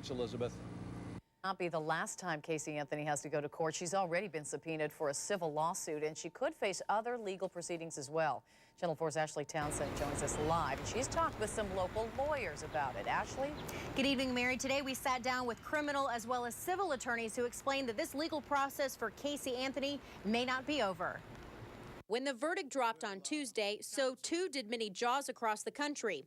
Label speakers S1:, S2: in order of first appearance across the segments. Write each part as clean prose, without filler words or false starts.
S1: Sports, Elizabeth.
S2: Not be the last time Casey Anthony has to go to court. She's already been subpoenaed for a civil lawsuit, and she could face other legal proceedings as well. Channel 4's Ashley Townsend joins us live, and she's talked with some local lawyers about it. Ashley?
S3: Good evening, Mary. Today we sat down with criminal as well as civil attorneys who explained that this legal process for Casey Anthony may not be over.
S4: When the verdict dropped on Tuesday, so too did many jaws across the country.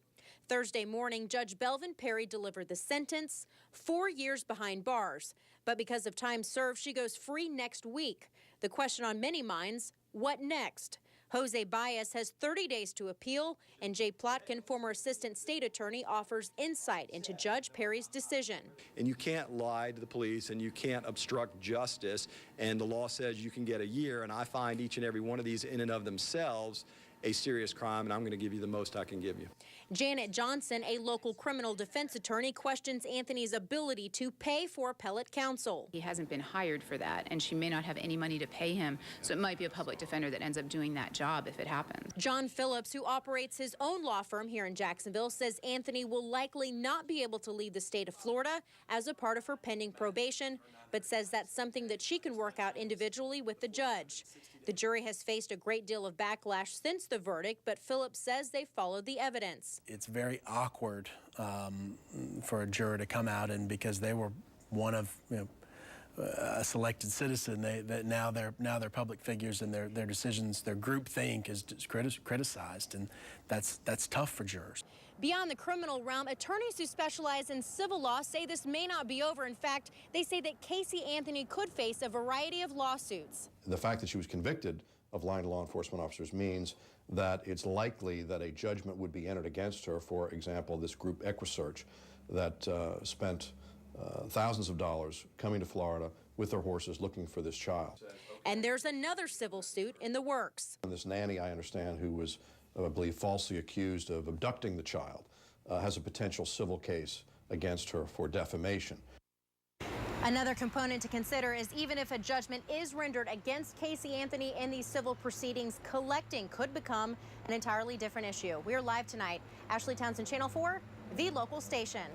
S4: Thursday morning, Judge Belvin Perry delivered the sentence, 4 years behind bars. But because of time served, she goes free next week. The question on many minds, what next? Jose Baez has 30 days to appeal, and Jay Plotkin, former assistant state attorney, offers insight into Judge Perry's decision.
S5: And you can't lie to the police, and you can't obstruct justice, and the law says you can get a year, and I find each and every one of these in and of themselves a serious crime, and I'm going to give you the most I can give you.
S4: Janet Johnson, a local criminal defense attorney, questions Anthony's ability to pay for appellate counsel.
S6: He hasn't been hired for that, and she may not have any money to pay him, so it might be a public defender that ends up doing that job if it happens.
S4: John Phillips, who operates his own law firm here in Jacksonville, says Anthony will likely not be able to leave the state of Florida as a part of her pending probation, but says that's something that she can work out individually with the judge. The jury has faced a great deal of backlash since the verdict, but Phillips says they followed the evidence.
S7: It's very awkward for a juror to come out, and because they were one of a selected citizen, now they're public figures, and their decisions, their groupthink is criticized, and that's tough for jurors.
S4: Beyond the criminal realm, attorneys who specialize in civil law say this may not be over. In fact, they say that Casey Anthony could face a variety of lawsuits.
S8: The fact that she was convicted of lying to law enforcement officers means that it's likely that a judgment would be entered against her. For example, this group Equisearch that spent thousands of dollars coming to Florida with their horses looking for this child.
S4: And there's another civil suit in the works.
S8: And this nanny, I understand, who was, I believe, falsely accused of abducting the child, has a potential civil case against her for defamation.
S3: Another component to consider is even if a judgment is rendered against Casey Anthony in these civil proceedings, collecting could become an entirely different issue. We're live tonight. Ashley Townsend, Channel 4, the local station.